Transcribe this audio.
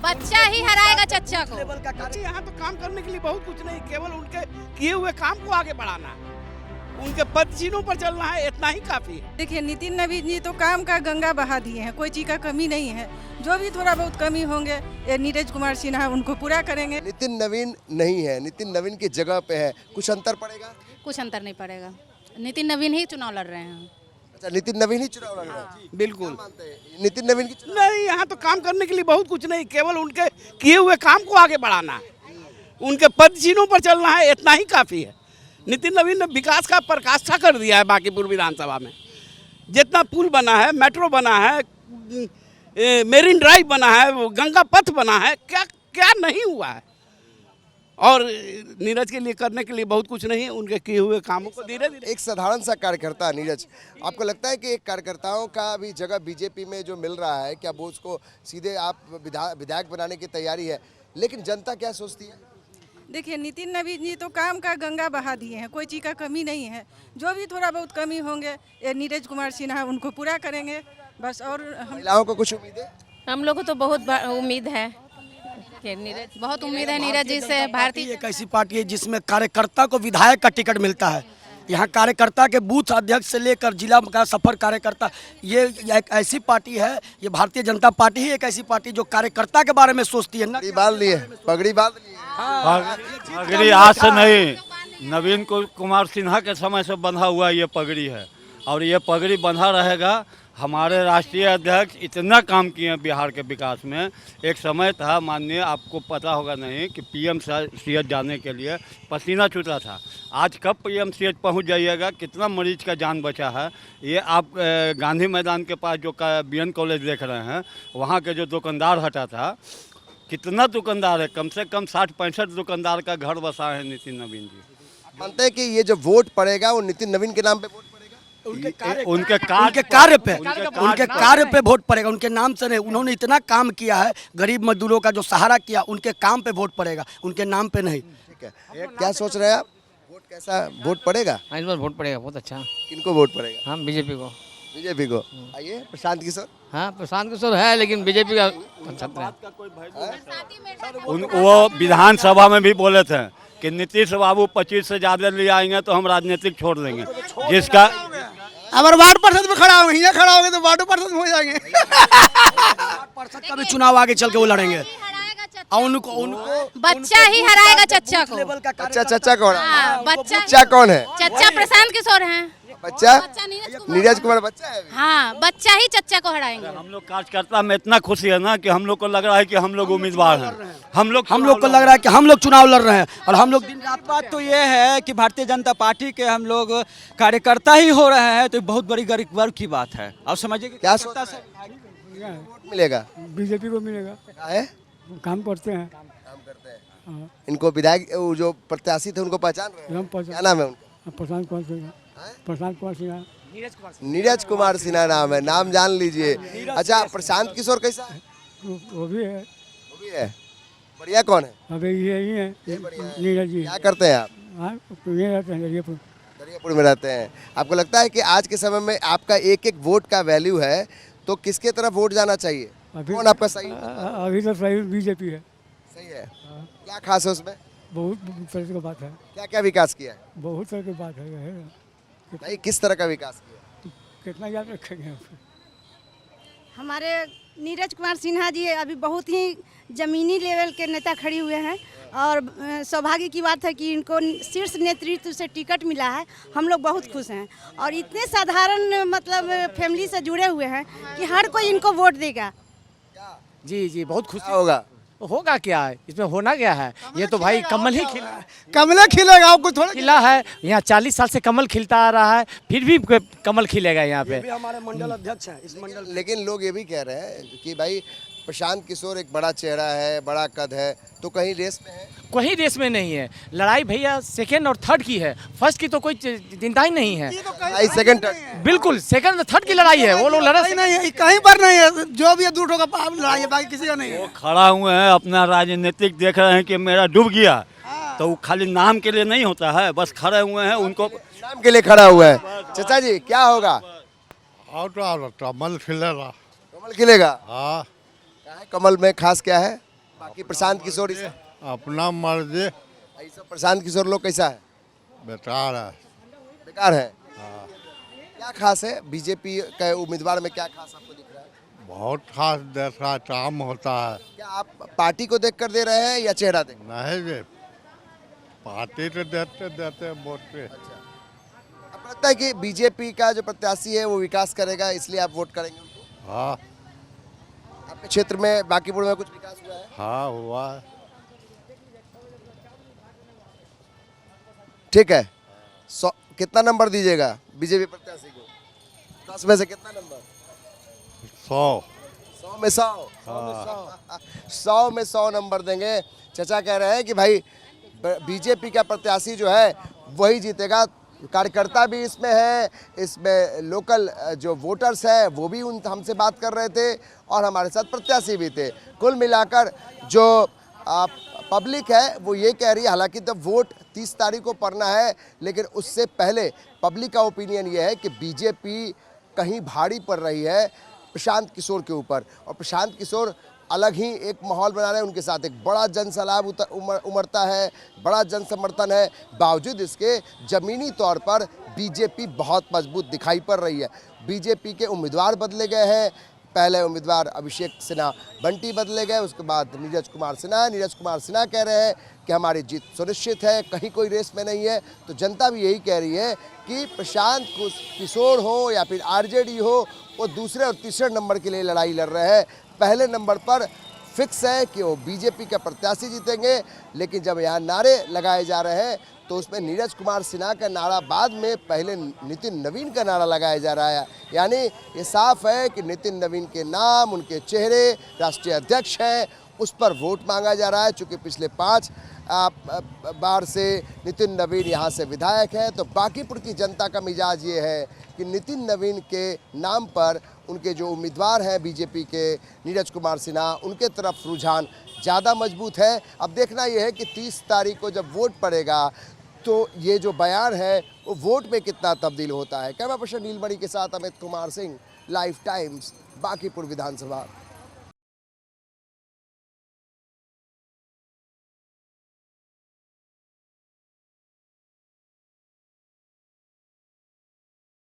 बच्चा ही हराएगा चच्चा को। लेवल का काम यहाँ तो काम करने के लिए बहुत कुछ नहीं, केवल उनके किए हुए काम को आगे बढ़ाना, उनके पद चिन्हों पर चलना है, इतना ही काफी है। देखिए नितिन नवीन जी तो काम का गंगा बहा दिए हैं, कोई चीज का कमी नहीं है। जो भी थोड़ा बहुत कमी होंगे ये नीरज कुमार सिन्हा उनको पूरा करेंगे। नितिन नवीन नहीं है, नितिन नवीन की जगह पे है, कुछ अंतर पड़ेगा? कुछ अंतर नहीं पड़ेगा, नितिन नवीन ही चुनाव लड़ रहे हैं। अच्छा, नितिन नवीन ही चुनाव लड़ रहा है? बिल्कुल मानते हैं नितिन नवीन की चुनाव? नहीं, यहाँ तो काम करने के लिए बहुत कुछ नहीं, केवल उनके किए हुए काम को आगे बढ़ाना, उनके पद चिन्हों पर चलना है, इतना ही काफी है। नितिन नवीन ने विकास का पराकाष्ठा कर दिया है बांकीपुर विधानसभा में। जितना पुल बना है, मेट्रो बना है, मेरीन ड्राइव बना है, गंगा पथ बना है, क्या क्या नहीं हुआ है। और नीरज के लिए करने के लिए बहुत कुछ नहीं, उनके किए हुए कामों को धीरे धीरे। एक साधारण सा कार्यकर्ता नीरज, आपको लगता है कि एक कार्यकर्ताओं का भी जगह बीजेपी में जो मिल रहा है, क्या वो उसको सीधे आप विधायक बनाने की तैयारी है? लेकिन जनता क्या सोचती है? देखिए नितिन नवीन जी तो काम का गंगा बहा दिए हैं, कोई चीज का कमी नहीं है। जो भी थोड़ा बहुत कमी होंगे ये नीरज कुमार सिन्हा उनको पूरा करेंगे बस। और महिलाओं को कुछ उम्मीद है? हम लोग को तो बहुत उम्मीद है कि नीरज, बहुत उम्मीद है नीरज जी से। भारतीय एक ऐसी पार्टी है जिसमें कार्यकर्ता को विधायक का टिकट मिलता है। यहाँ कार्यकर्ता के बूथ अध्यक्ष से लेकर जिला का सफर कार्यकर्ता, ये एक ऐसी पार्टी है, ये भारतीय जनता पार्टी ही एक ऐसी पार्टी जो कार्यकर्ता के बारे में सोचती है। पगड़ी बांध लिए, पगड़ी बांध लिए। पगड़ी आज से नहीं, नवीन कुमार सिन्हा के समय से बंधा हुआ ये पगड़ी है और ये पगड़ी बंधा रहेगा। हमारे राष्ट्रीय अध्यक्ष इतना काम किए हैं बिहार के विकास में। एक समय था, माननीय, आपको पता होगा नहीं, कि पीएमसीएच जाने के लिए पसीना छूटा था। आज कब पीएमसीएच पहुंच जाइएगा, कितना मरीज का जान बचा है। ये आप गांधी मैदान के पास जो बीएन कॉलेज देख रहे हैं, वहाँ के जो दुकानदार हटा था, कितना दुकानदार है, कम से कम 60-65 दुकानदार का घर बसा है नितिन नवीन जी। मानते हैं कि ये जो वोट पड़ेगा वो नितिन नवीन के नाम पे वोट पड़ेगा? उनके कार्य पे वोट पड़ेगा, उनके नाम से नहीं। उन्होंने इतना काम किया है, गरीब मजदूरों का जो सहारा किया, उनके काम पे वोट पड़ेगा, उनके नाम पे नहीं। ठीक है, क्या सोच रहे हैं आप? वोट कैसा वोट पड़ेगा? इस बार वोट पड़ेगा बहुत अच्छा। किनको वोट पड़ेगा? हम बीजेपी को। बीजेपी को। आइए प्रशांत किशोर। हाँ, प्रशांत किशोर है, लेकिन बीजेपी का छत्र है। वो विधानसभा में भी बोले थे कि नीतीश बाबू 25 से ज़्यादा ले आएंगे तो हम राजनीतिक छोड़ देंगे। जिसका अगर वार्ड पार्षद में खड़ा होंगे, यहाँ खड़ा होंगे तो वार्ड पार्षद में हो जाएंगे। वार्ड पार्षद का भी चुनाव आगे चल के वो लड़ेंगे और उनको बच्चा ही हराएगा चच्चा को। अच्छा, चचा कौन है? हाँ, बच्चा चचा कौन है? चच्चा प्रशांत किशोर हैं। बच्चा नीरज नीरज कुमार बच्चा है। हाँ, बच्चा ही चच्चा को हराएंगे। हम लोग कार्यकर्ता में इतना खुशी है ना कि हम लोग को लग रहा है कि हम लोग उम्मीदवार हैं। हम लोग को लग रहा है कि हम लोग चुनाव लड़ रहे हैं और हम लोग दिन रात। बात तो ये है कि भारतीय जनता पार्टी के हम लोग कार्यकर्ता ही हो रहे हैं, तो बहुत बड़ी गर्व की बात है। आप समझिए क्या सोचता है? वोट मिलेगा? बीजेपी को मिलेगा। है? काम करते हैं। काम करते हैं। इनको विधायक जो प्रत्याशी थे उनको पहचान रहे हैं? क्या नाम है उनका? प्रशांत कुमार सिन्हा। प्रशांत कुमार सिन्हा। नीरज कुमार सिन्हा नाम है, नाम जान लीजिए। अच्छा, प्रशांत किशोर कैसा है? वो भी है। वो भी है। बढ़िया कौन है? अबे ये ही है नीरज जी। क्या करते हैं आप? हाँ, ये रहते हैं दरियापुर। दरियापुर में रहते हैं। आपको लगता है कि आज के समय में आपका एक एक वोट का वैल्यू है, तो किसके तरफ वोट जाना चाहिए? कौन आपका सही? अभी तो सही बीजेपी है। सही है। क्या खास है उसमें? बहुत तरह की बात है। क्या क्या विकास किया है? बहुत तरह की बात है। नहीं, किस तरह का विकास किया? कितना याद रखेंगे? हमारे नीरज कुमार सिन्हा जी अभी बहुत ही ज़मीनी लेवल के नेता खड़े हुए हैं और सौभाग्य की बात है कि इनको शीर्ष नेतृत्व से टिकट मिला है। हम लोग बहुत खुश हैं और इतने साधारण मतलब फैमिली से जुड़े हुए हैं कि हर कोई इनको वोट देगा। जी जी, बहुत खुशी होगा। होगा क्या है इसमें, होना क्या है? ये तो भाई कमल ही खिला है। कमल खिलेगा, आपको थोड़ा खिला है। यहाँ 40 साल से कमल खिलता आ रहा है, फिर भी कमल खिलेगा यहाँ पे। हमारे मंडल अध्यक्ष है इस मंडल। लेकिन लोग ये भी कह रहे हैं कि भाई प्रशांत किशोर एक बड़ा चेहरा है, बड़ा कद है, तो कहीं रेस में है? कोई रेस में नहीं है। लड़ाई भैया सेकेंड और थर्ड की है, फर्स्ट की तो कोई चिंता ही नहीं है। सेकंड बिल्कुल सेकंड और थर्ड की लड़ाई है। वो लोग लड़ा नहीं है, कहीं पर नहीं है। जो भी है दूर होगा लड़ाई है, बाकी किसी का नहीं है। वो खड़ा हुए हैं, अपना राजनीतिक देख रहे हैं कि मेरा डूब गया, तो वो खाली नाम के लिए नहीं होता है, बस खड़े हुए हैं, उनको नाम के लिए खड़ा हुआ है। चाचा जी क्या होगा? कमल खिलेगा। कमल खिलेगा? हाँ, कमल में खास क्या है? बाकी प्रशांत किशोर अपना मर्जी ऐसा प्रशांत किशोर लोग कैसा है? बेकार है। बेकार है। क्या खास है बीजेपी के उम्मीदवार में, क्या खास आपको दिख रहा है? बहुत खास देश का काम होता है। क्या आप पार्टी को देखकर दे रहे हैं या चेहरा देख? नहीं जी, पार्टी तो देते देते वोट पे। आपको लगता है कि बीजेपी का जो प्रत्याशी है वो विकास करेगा, इसलिए आप वोट करेंगे उनको? हाँ आपके क्षेत्र में बांकीपुर में कुछ विकास हुआ है? हाँ हुआ है। ठीक है, 100 कितना नंबर दीजिएगा बीजेपी प्रत्याशी को? 10 में से कितना नंबर? 100। 100 में 100। 100 में 100 नंबर देंगे। चचा कह रहे हैं कि भाई बीजेपी का प्रत्याशी जो है वही जीतेगा। कार्यकर्ता भी इसमें है, इसमें लोकल जो वोटर्स हैं वो भी उन हमसे बात कर रहे थे और हमारे साथ प्रत्याशी भी थे। कुल मिलाकर जो पब्लिक है वो ये कह रही है, हालांकि तो वोट 30 तारीख को पड़ना है, लेकिन उससे पहले पब्लिक का ओपिनियन ये है कि बीजेपी कहीं भारी पड़ रही है प्रशांत किशोर के ऊपर, और प्रशांत किशोर अलग ही एक माहौल बना रहे हैं। उनके साथ एक बड़ा जन सैलाब उमड़ता है, बड़ा जन समर्थन है। बावजूद इसके ज़मीनी तौर पर बीजेपी बहुत मजबूत दिखाई पड़ रही है। बीजेपी के उम्मीदवार बदले गए हैं। पहले उम्मीदवार अभिषेक सिन्हा बंटी बदले गए, उसके बाद नीरज कुमार सिन्हा कह रहे हैं कि हमारी जीत सुनिश्चित है, कहीं कोई रेस में नहीं है। तो जनता भी यही कह रही है कि प्रशांत किशोर हो या फिर आरजेडी हो, वो दूसरे और तीसरे नंबर के लिए लड़ाई लड़ रहे हैं। पहले नंबर पर फिक्स है कि वो बीजेपी का प्रत्याशी जीतेंगे, लेकिन जब यहाँ नारे लगाए जा रहे हैं तो उसमें नीरज कुमार सिन्हा का नारा बाद में पहले नितिन नवीन का नारा लगाया जा रहा है। यानी ये साफ है कि नितिन नवीन के नाम, उनके चेहरे, राष्ट्रीय अध्यक्ष हैं, उस पर वोट मांगा जा रहा है। चूँकि पिछले 5 बार से नितिन नवीन यहाँ से विधायक हैं, तो बांकीपुर की जनता का मिजाज ये है कि नितिन नवीन के नाम पर उनके जो उम्मीदवार हैं बीजेपी के नीरज कुमार सिन्हा, उनके तरफ रुझान ज़्यादा मजबूत है। अब देखना यह है कि 30 तारीख को जब वोट पड़ेगा तो ये जो बयान है वो वोट में कितना तब्दील होता है। कैमरा पर्सन नीलमणि के साथ अमित कुमार सिंह, लाइव टाइम्स, बांकीपुर विधानसभा।